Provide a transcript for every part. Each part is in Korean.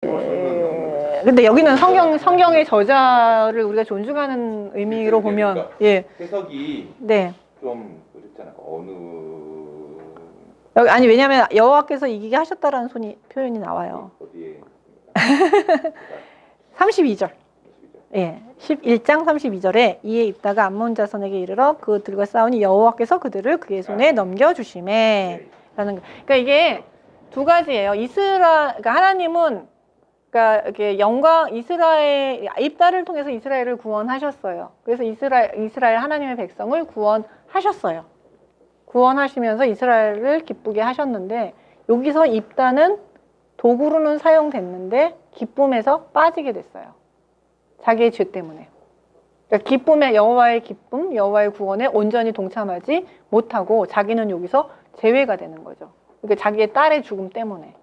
근데 여기는 성경의 저자를 우리가 존중하는 의미로 보면 그러니까 예. 해석이 네. 좀 그렇잖아요. 어느 여기 아니 왜냐하면 여호와께서 이기게 하셨다라는 표현이 나와요. 어디에 32절. 예. 11장 32절에 이에 입다가 암몬 자손에게 이르러 그들과 싸우니 여호와께서 그들을 그의 손에 넘겨 주시매 라는 거. 그러니까 이게 두 가지예요. 그러니까 하나님은 그러니까 이렇게 이스라엘 입다를 통해서 이스라엘을 구원하셨어요. 그래서 이스라엘 하나님의 백성을 구원하셨어요. 구원하시면서 이스라엘을 기쁘게 하셨는데 여기서 입다는 도구로는 사용됐는데 기쁨에서 빠지게 됐어요. 자기의 죄 때문에. 그러니까 기쁨의 여호와의 기쁨, 여호와의 구원에 온전히 동참하지 못하고 자기는 여기서 제외가 되는 거죠. 그러니까 자기의 딸의 죽음 때문에.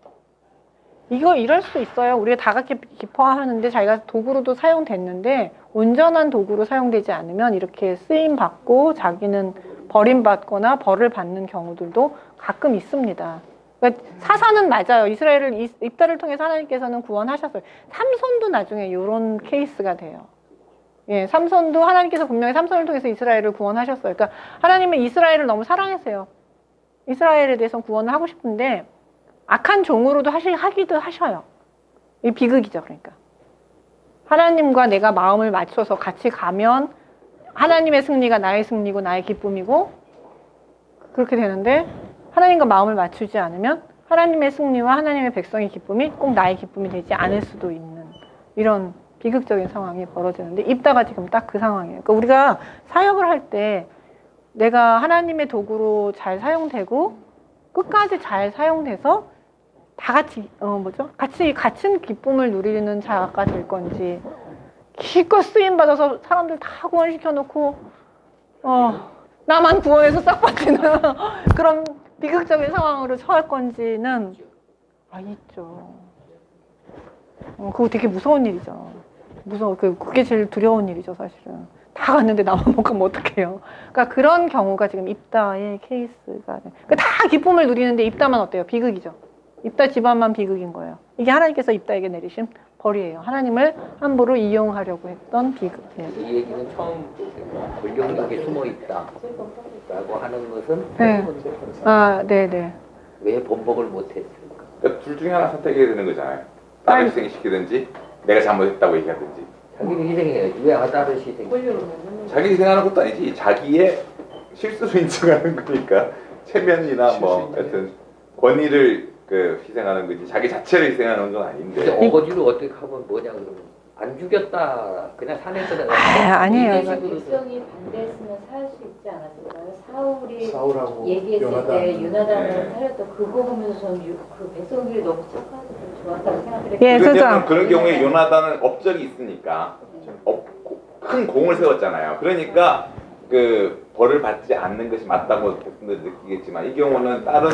이럴 수 있어요. 우리가 다 같이 기뻐하는데 자기가 도구로도 사용됐는데 온전한 도구로 사용되지 않으면 이렇게 쓰임받고 자기는 버림받거나 벌을 받는 경우들도 가끔 있습니다. 그러니까 사사는 맞아요. 이스라엘을 입다를 통해서 하나님께서는 구원하셨어요. 삼손도 나중에 이런 케이스가 돼요. 예, 삼손도 하나님께서 분명히 삼손을 통해서 이스라엘을 구원하셨어요. 그러니까 하나님은 이스라엘을 너무 사랑하세요. 이스라엘에 대해서 구원을 하고 싶은데 악한 종으로도 하기도 하셔요. 이 비극이죠, 그러니까. 하나님과 내가 마음을 맞춰서 같이 가면 하나님의 승리가 나의 승리고 나의 기쁨이고 그렇게 되는데 하나님과 마음을 맞추지 않으면 하나님의 승리와 하나님의 백성의 기쁨이 꼭 나의 기쁨이 되지 않을 수도 있는 이런 비극적인 상황이 벌어지는데 입다가 지금 딱 그 상황이에요. 그러니까 우리가 사역을 할 때 내가 하나님의 도구로 잘 사용되고 끝까지 잘 사용돼서 다 같이 같은 기쁨을 누리는 자가 될 건지 기껏 쓰임 받아서 사람들 다 구원시켜 놓고 나만 구원해서 싹 빠지는 그런 비극적인 상황으로 처할 건지는 있죠. 그거 되게 무서운 일이죠. 그게 제일 두려운 일이죠, 사실은. 다 갔는데 나만 못 가면 어떡해요. 그러니까 그런 경우가 지금 입다의 케이스가. 그러니까 다 기쁨을 누리는데 입다만 어때요? 비극이죠. 입다 집안만 비극인 거예요. 이게 하나님께서 입다에게 내리신 벌이에요. 하나님을 함부로 이용하려고 했던 비극. 네. 이 얘기는 처음 권력력에 숨어 있다라고 하는 것은 네. 네네. 왜 번복을 못했을까? 그러니까 둘 중에 하나 선택해야 되는 거잖아요. 딸을 희생시키든지 내가 잘못했다고 얘기하든지. 자기를 희생해야지. 왜 딸을 희생? 자기 희생하는 것도 아니지. 자기의 실수를 인정하는 거니까 체면이나 뭐 하여튼 권위를 희생하는 거지. 자기 자체를 희생하는 건 아닌데. 근데 어거지로 어떻게 하면 뭐냐 그러면 안 죽였다. 그냥 산에서 내가 아니에요. 백성이 반대했으면 살 수 있지 않았을까요? 사울하고 얘기했을 때 유나단을 살렸던 그거 보면서 저는 그 백성들이 너무 착하고 좋았다고 생각해요. 예, 그렇죠. 그런 경우에 요나단은 업적이 있으니까 큰 공을 세웠잖아요. 그러니까 벌을 받지 않는 것이 맞다고 백성들 느끼겠지만 이 경우는 다른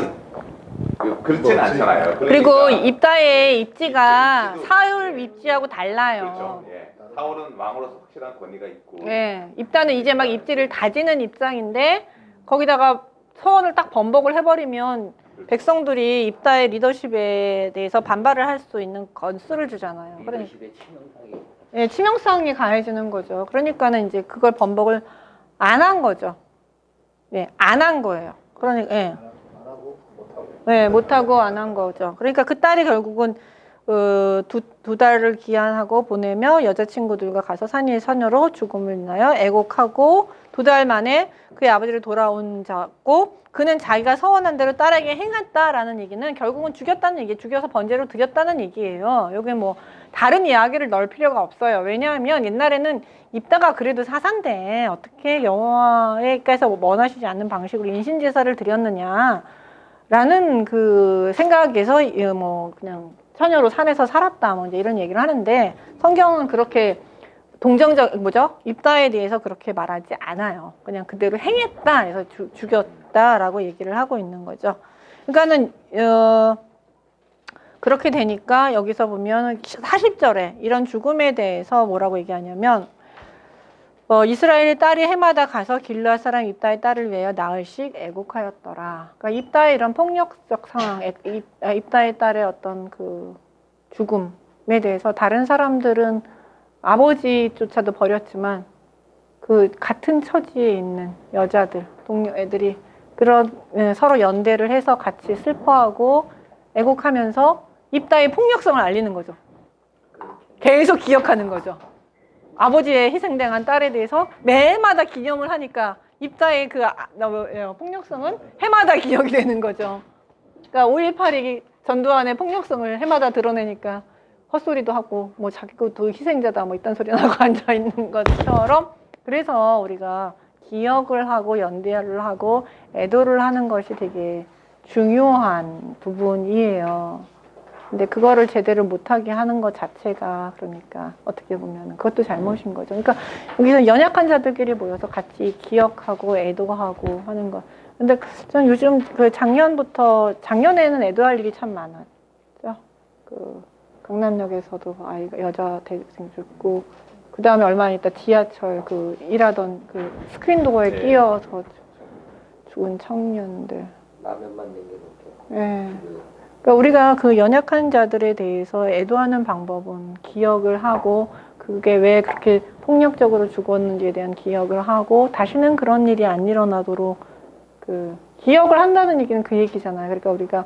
그렇지는 않잖아요. 그리고 입다의 입지가 사울 입지하고 달라요. 그렇죠. 예. 사울은 왕으로서 확실한 권위가 있고. 네, 입다는 이제 막 입지를 다지는 입장인데 거기다가 서원을 딱 번복을 해버리면 백성들이 입다의 리더십에 대해서 반발을 할 수 있는 건수를 주잖아요. 리더십의 치명상이. 예, 치명성이 가해지는 거죠. 그러니까는 이제 그걸 번복을 안 한 거죠. 예, 안 한 거예요. 그러니까 예. 네, 못하고 안 한 거죠. 그러니까 그 딸이 결국은 두 달을 기한하고 보내며 여자친구들과 가서 산 위의 처녀로 죽음을 인하여 애곡하고 2달 만에 그의 아버지를 돌아온 자고 그는 자기가 서원한 대로 딸에게 행했다라는 얘기는 결국은 죽였다는 얘기, 죽여서 번제로 드렸다는 얘기예요. 여기 뭐 다른 이야기를 넣을 필요가 없어요. 왜냐하면 옛날에는 입다가 그래도 사사인데 어떻게 여호와께서 원하시지 않는 방식으로 인신제사를 드렸느냐 라는 그 생각에서 뭐 그냥 처녀로 산에서 살았다 뭐 이제 이런 얘기를 하는데 성경은 그렇게 입다에 대해서 그렇게 말하지 않아요. 그냥 그대로 행했다 해서 죽였다라고 얘기를 하고 있는 거죠. 그러니까는 그렇게 되니까 여기서 보면 40절에 이런 죽음에 대해서 뭐라고 얘기하냐면 이스라엘의 딸이 해마다 가서 길르앗 사람 입다의 딸을 위하여 나흘씩 애곡하였더라. 그러니까 입다의 이런 폭력적 상황, 입다의 딸의 어떤 그 죽음, 대해서 다른 사람들은 아버지조차도 버렸지만 그 같은 처지에 있는 여자들, 동료 애들이 그런 서로 연대를 해서 같이 슬퍼하고 애곡하면서 입다의 폭력성을 알리는 거죠. 계속 기억하는 거죠. 아버지의 희생당한 딸에 대해서 매해마다 기념을 하니까 입다의 그 폭력성은 해마다 기억이 되는 거죠. 그러니까 5.18이 전두환의 폭력성을 해마다 드러내니까 헛소리도 하고 뭐 자기도 희생자다 뭐 이딴 소리 나고 앉아 있는 것처럼 그래서 우리가 기억을 하고 연대를 하고 애도를 하는 것이 되게 중요한 부분이에요. 근데 그거를 제대로 못하게 하는 것 자체가 그러니까 어떻게 보면 그것도 잘못인 거죠. 그러니까 여기서 연약한 자들끼리 모여서 같이 기억하고 애도하고 하는 것. 근데 저는 요즘 그 작년에는 애도할 일이 참 많았죠. 그 강남역에서도 아이가 여자 대학생 죽고 그 다음에 얼마 있다 지하철 그 일하던 그 스크린 도어에 네. 끼어서 죽은 청년들. 라면만 얘기해놓게. 네. 그러니까 우리가 그 연약한 자들에 대해서 애도하는 방법은 기억을 하고 그게 왜 그렇게 폭력적으로 죽었는지에 대한 기억을 하고 다시는 그런 일이 안 일어나도록 그 기억을 한다는 얘기는 그 얘기잖아요. 그러니까 우리가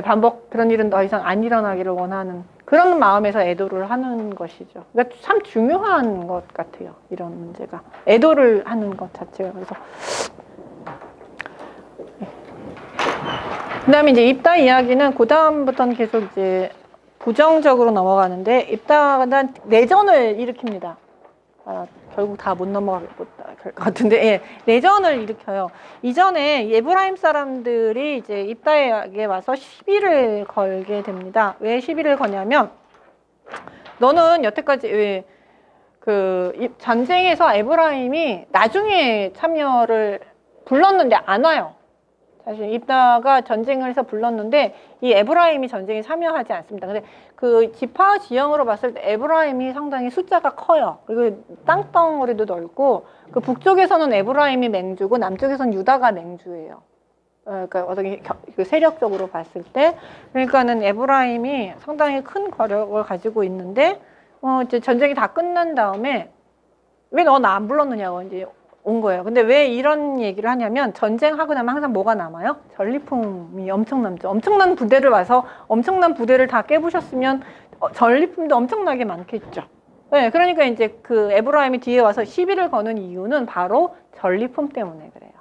반복 그런 일은 더 이상 안 일어나기를 원하는 그런 마음에서 애도를 하는 것이죠. 그러니까 참 중요한 것 같아요. 이런 문제가 애도를 하는 것 자체가. 그래서 그다음에 이제 입다 이야기는 그 다음부터는 계속 이제 부정적으로 넘어가는데 입다가 내전을 일으킵니다. 결국 다 못 넘어갈 것 같은데, 예, 내전을 일으켜요. 이전에 에브라임 사람들이 이제 입다에게 와서 시비를 걸게 됩니다. 왜 시비를 거냐면, 너는 여태까지 왜 그 전쟁에서 에브라임이 나중에 참여를 불렀는데 안 와요. 사실 입다가 전쟁을 해서 불렀는데 이 에브라임이 전쟁에 참여하지 않습니다. 근데 그 지파 지형으로 봤을 때 에브라임이 상당히 숫자가 커요. 그리고 땅덩어리도 넓고 그 북쪽에서는 에브라임이 맹주고 남쪽에서는 유다가 맹주예요. 그러니까 어떻게 그 세력적으로 봤을 때 그러니까는 에브라임이 상당히 큰 거력을 가지고 있는데 이제 전쟁이 다 끝난 다음에 왜 너 나 안 불렀느냐고 이제 온 거예요. 근데 왜 이런 얘기를 하냐면 전쟁하고 나면 항상 뭐가 남아요? 전리품이 엄청 남죠. 엄청난 부대를 와서 엄청난 부대를 다 깨부셨으면 전리품도 엄청나게 많겠죠. 네, 그러니까 이제 그 에브라임이 뒤에 와서 시비를 거는 이유는 바로 전리품 때문에 그래요.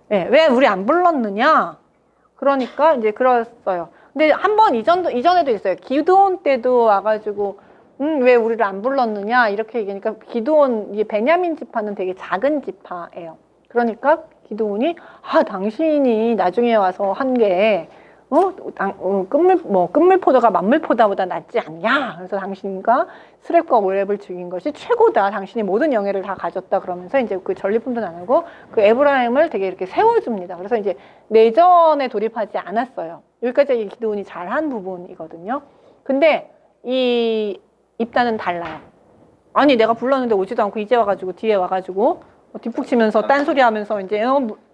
네, 왜 우리 안 불렀느냐? 그러니까 이제 그랬어요. 근데 한 번 이전에도 있어요. 기드온 때도 와가지고 왜 우리를 안 불렀느냐 이렇게 얘기하니까 기드온 이 베냐민 지파는 되게 작은 지파예요. 그러니까 기드온이 당신이 나중에 와서 한 게 끝물포도가 만물포도보다 낫지 않냐? 그래서 당신과 스렙과 오렙을 죽인 것이 최고다. 당신이 모든 영예를 다 가졌다. 그러면서 이제 그 전리품도 나누고 그 에브라임을 되게 이렇게 세워줍니다. 그래서 이제 내전에 돌입하지 않았어요. 여기까지 기드온이 잘한 부분이거든요. 근데 이 입다는 달라요. 아니 내가 불렀는데 오지도 않고 이제 와가지고 뒤에 와가지고 뒷북치면서 딴소리 하면서 이제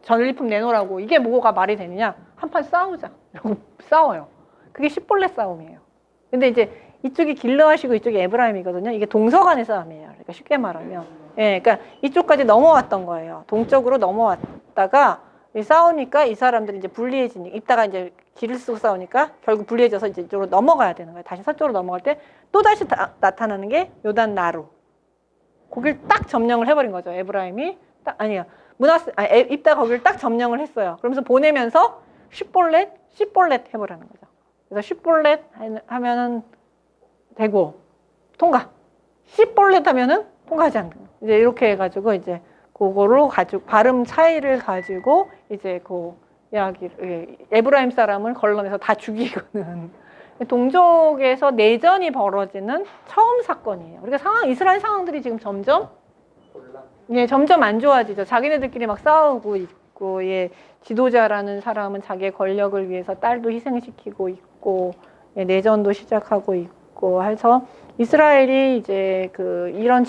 전리품 내놓으라고 이게 뭐가 말이 되느냐? 한판 싸우자. 이러고 싸워요. 그게 십볼렛 싸움이에요. 근데 이제 이쪽이 길르앗이고 이쪽이 에브라임이거든요. 이게 동서간의 싸움이에요. 그러니까 쉽게 말하면. 예, 그러니까 이쪽까지 넘어왔던 거예요. 동쪽으로 넘어왔다가 싸우니까 이 사람들이 이제 불리해지니까 이따가 이제 길을 쓰고 싸우니까 결국 불리해져서 이제 이쪽으로 넘어가야 되는 거예요. 다시 서쪽으로 넘어갈 때 또 다시 나타나는 게 요단 나루. 거길 딱 점령을 해버린 거죠. 에브라임이 입다가 거기를 딱 점령을 했어요. 그러면서 보내면서 십볼렛 해보라는 거죠. 그래서 십볼렛 하면은 되고 통과. 십볼렛 하면은 통과하지 않는 거예요. 이제 이렇게 해가지고 이제 그거로 가지고 발음 차이를 가지고 이제 그 이야기를 에브라임 사람을 걸러내서 다 죽이고는 동족에서 내전이 벌어지는 처음 사건이에요. 그러니까 이스라엘 상황들이 지금 점점 안 좋아지죠. 자기네들끼리 막 싸우고 있고, 지도자라는 사람은 자기의 권력을 위해서 딸도 희생시키고 있고, 내전도 시작하고 있고 해서 이스라엘이 이제 이런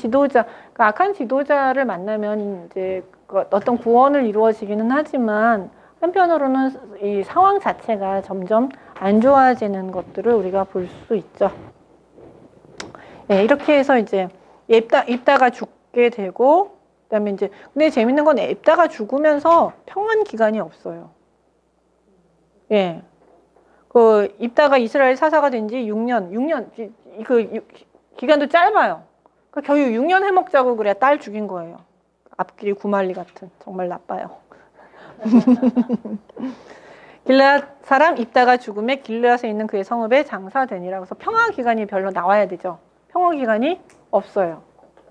악한 지도자를 만나면 이제 어떤 구원을 이루어지기는 하지만 한편으로는 이 상황 자체가 점점 안 좋아지는 것들을 우리가 볼 수 있죠. 예, 이렇게 해서 이제 입다가 죽게 되고, 그다음에 이제 근데 재밌는 건 입다가 죽으면서 평안 기간이 없어요. 예, 그 입다가 이스라엘 사사가 된 지 6년 그 기간도 짧아요. 그 겨우 6년 해먹자고 그래 딸 죽인 거예요. 앞길이 구말리 같은 정말 나빠요. 길르앗 사람 입다가 죽음에 길르앗에 있는 그의 성읍에 장사되니라. 그래서 평화 기간이 별로 나와야 되죠. 평화 기간이 없어요.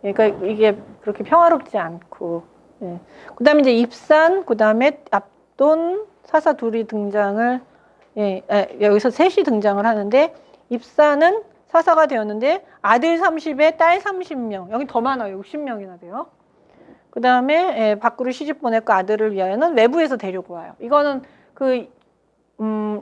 그러니까 이게 그렇게 평화롭지 않고. 예. 그다음에 이제 입산, 그다음에 압돈 사사 둘이 등장을 여기서 셋이 등장을 하는데 입산은 사사가 되었는데 아들 30에 딸 30명. 여기 더 많아요. 60명이나 돼요. 그 다음에 밖으로 시집 보냈고 아들을 위하여는 외부에서 데리고 와요. 이거는 그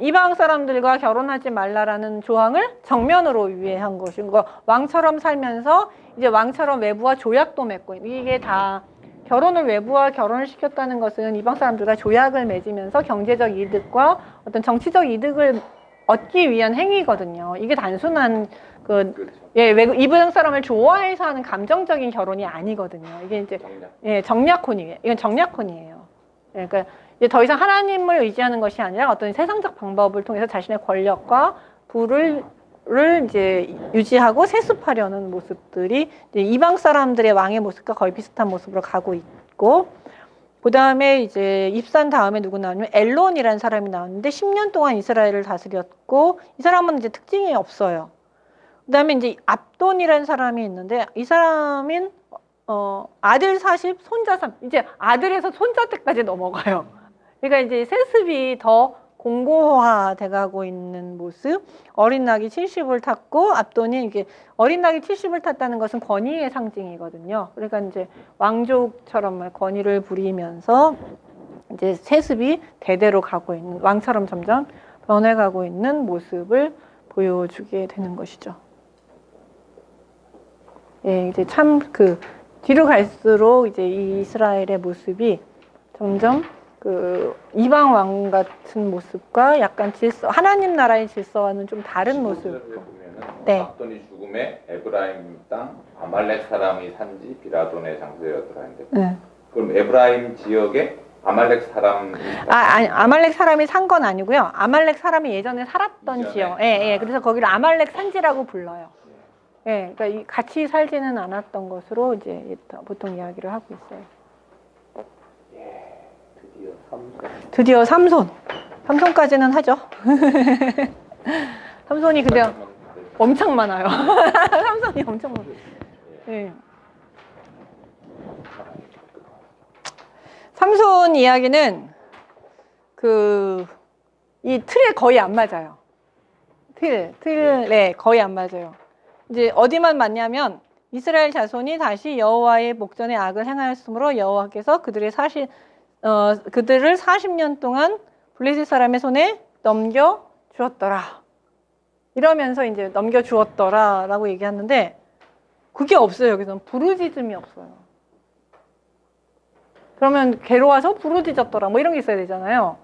이방 사람들과 결혼하지 말라라는 조항을 정면으로 위배한 것인 거. 왕처럼 살면서 이제 왕처럼 외부와 조약도 맺고 이게 다 결혼을 외부와 결혼을 시켰다는 것은 이방 사람들과 조약을 맺으면서 경제적 이득과 어떤 정치적 이득을 얻기 위한 행위거든요. 이게 단순한 외국 이방 사람을 좋아해서 하는 감정적인 결혼이 아니거든요. 이게 이제 정략혼이에요. 이건 정략혼이에요. 그러니까 이제 더 이상 하나님을 의지하는 것이 아니라 어떤 세상적 방법을 통해서 자신의 권력과 부를 이제 유지하고 세습하려는 모습들이 이제 이방 사람들의 왕의 모습과 거의 비슷한 모습으로 가고 있고, 그 다음에 이제 입산 다음에 누구 나오냐면 엘론이라는 사람이 나왔는데 10년 동안 이스라엘을 다스렸고, 이 사람은 이제 특징이 없어요. 그 다음에 이제 압돈이라는 사람이 있는데 이 사람은 아들 40, 손자 3, 이제 아들에서 손자 때까지 넘어가요. 그러니까 이제 세습이 더 공고화돼 가고 있는 모습. 어린 낙이 70을 탔고 압돈이 이게 어린 낙이 70을 탔다는 것은 권위의 상징이거든요. 그러니까 이제 왕족처럼 권위를 부리면서 이제 세습이 대대로 가고 있는, 왕처럼 점점 변해가고 있는 모습을 보여주게 되는 것이죠. 예, 이제 참 그 뒤로 갈수록 이제 이 이스라엘의 모습이 점점 그 이방 왕 같은 모습과 약간 질서, 하나님 나라의 질서와는 좀 다른 모습. 보면은 압돈이 죽음에 에브라임 땅 아말렉 사람이 산지 비라돈의 장소였더라 했는데. 네. 그럼 에브라임 지역에 아말렉 사람 아니 아말렉 사람이 산 건 아니고요. 아말렉 사람이 예전에 살았던 지역. 예. 그래서 거기를 아말렉 산지라고 불러요. 예. 그러니까 같이 살지는 않았던 것으로 이제 보통 이야기를 하고 있어요. 드디어 삼손. 삼손까지는 하죠. 삼손이 근데 엄청 많아요. 삼손이 엄청 많아요. 예. 삼손 이야기는 이 틀에 거의 안 맞아요. 틀에 거의 안 맞아요. 이제 어디만 맞냐면 이스라엘 자손이 다시 여호와의 목전에 악을 행하였으므로 여호와께서 그들을 40년 동안 블레셋 사람의 손에 넘겨 주었더라. 이러면서 이제 넘겨 주었더라라고 얘기하는데 그게 없어요. 여기서는 부르짖음이 없어요. 그러면 괴로워서 부르짖었더라 뭐 이런 게 있어야 되잖아요.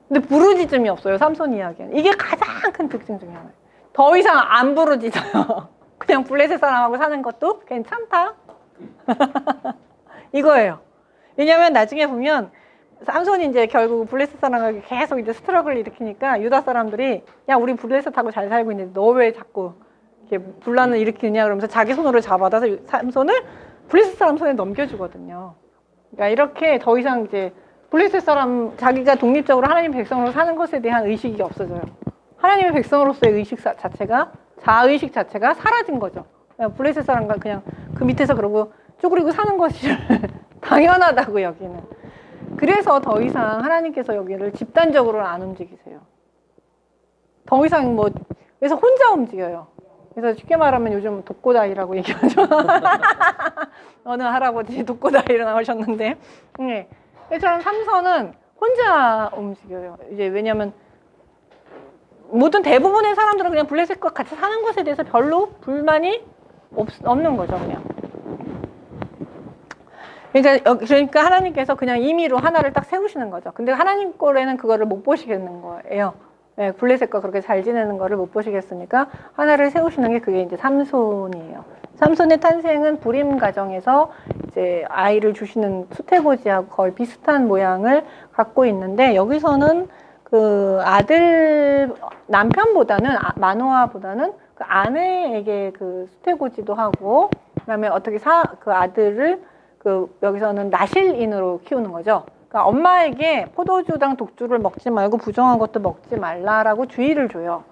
근데 부르짖음이 없어요. 삼손 이야기는. 이게 가장 큰 특징 중에 하나예요. 더 이상 안 부르짖어요. 그냥 블레셋 사람하고 사는 것도 괜찮다. 이거예요. 왜냐면 나중에 보면 삼손이 이제 결국 블레셋 사람하고 계속 이제 스트러글을 일으키니까 유다 사람들이 야 우리 블레셋하고 잘 살고 있는데 너 왜 자꾸 이렇게 분란을 일으키느냐 그러면서 자기 손으로 잡아다서 삼손을 블레셋 사람 손에 넘겨주거든요. 그러니까 이렇게 더 이상 이제 블레셋 사람 자기가 독립적으로 하나님 백성으로 사는 것에 대한 의식이 없어져요. 하나님의 백성으로서의 의식 자체가 자의식 자체가 사라진 거죠. 그냥 블레셋 사람과 그냥 그 밑에서 그러고 쪼그리고 사는 것이 당연하다고 여기는. 그래서 더 이상 하나님께서 여기를 집단적으로는 안 움직이세요. 더 이상 그래서 혼자 움직여요. 그래서 쉽게 말하면 요즘 독고다이라고 얘기하죠. 어느 할아버지 독고다이로 나오셨는데, 네. 저는 삼손은 혼자 움직여요. 이제 왜냐면 모든 대부분의 사람들은 그냥 블레셋과 같이 사는 것에 대해서 별로 불만이 없는 거죠, 그냥. 그러니까 하나님께서 그냥 임의로 하나를 딱 세우시는 거죠. 근데 하나님 꼴에는 그거를 못 보시겠는 거예요. 예, 블레셋과 그렇게 잘 지내는 거를 못 보시겠으니까 하나를 세우시는 게 그게 이제 삼손이에요. 삼손의 탄생은 불임 가정에서 이제 아이를 주시는 수태고지하고 거의 비슷한 모양을 갖고 있는데 여기서는 그 아들 남편보다는 마노아보다는 그 아내에게 그 수태고지도 하고 그다음에 어떻게 그 아들을 그 여기서는 나실인으로 키우는 거죠. 그러니까 엄마에게 포도주랑 독주를 먹지 말고 부정한 것도 먹지 말라라고 주의를 줘요.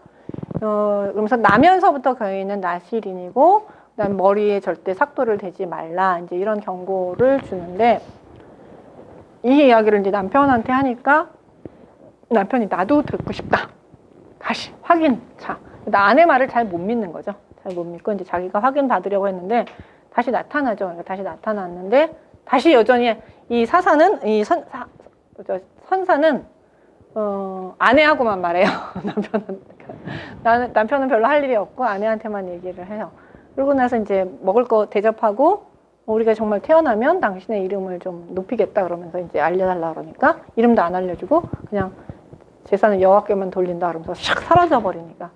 그러면서 나면서부터 교인은 나실인이고 그다음 머리에 절대 삭도를 대지 말라 이제 이런 경고를 주는데 이 이야기를 이제 남편한테 하니까 남편이 나도 듣고 싶다. 다시 확인차. 아내 말을 잘 못 믿는 거죠. 잘 못 믿고 이제 자기가 확인 받으려고 했는데 다시 나타나죠. 그러니까 다시 나타났는데 다시 여전히 이 사사는 이 선사는 아내하고만 말해요. 남편은 별로 할 일이 없고 아내한테만 얘기를 해요. 그러고 나서 이제 먹을 거 대접하고 우리가 정말 태어나면 당신의 이름을 좀 높이겠다 그러면서 이제 알려달라 그러니까 이름도 안 알려주고 그냥 재산을 여호와께만 돌린다 그러면서 샥 사라져 버리니까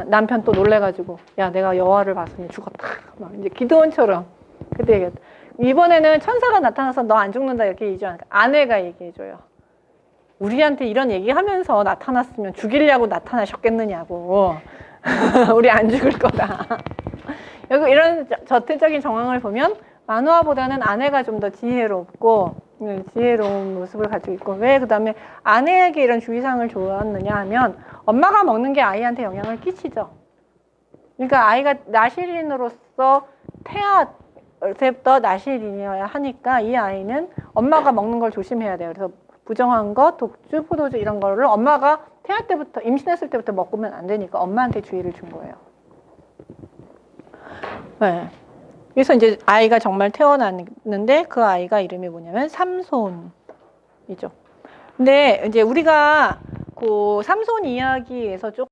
남편 또 놀래가지고 야 내가 여호와를 봤으니 죽었다 막 이제 기드온처럼 그때 얘기했다. 이번에는 천사가 나타나서 너 안 죽는다 이렇게 얘기하니까 아내가 얘기해줘요. 우리한테 이런 얘기하면서 나타났으면 죽이려고 나타나셨겠느냐고. 우리 안 죽을 거다. 여기 이런 저태적인 정황을 보면 마누아보다는 아내가 좀 더 지혜롭고 지혜로운 모습을 가지고 있고 왜 그다음에 아내에게 이런 주의사항을 주었느냐 하면 엄마가 먹는 게 아이한테 영향을 끼치죠. 그러니까 아이가 나실인으로서 태아때부터 나실인이어야 하니까 이 아이는 엄마가 먹는 걸 조심해야 돼요. 그래서 부정한 것, 독주, 포도주 이런 거를 엄마가 태아 때부터 임신했을 때부터 먹으면 안 되니까 엄마한테 주의를 준 거예요. 네. 그래서 이제 아이가 정말 태어났는데 그 아이가 이름이 뭐냐면 삼손이죠. 근데 이제 우리가 그 삼손 이야기에서 조금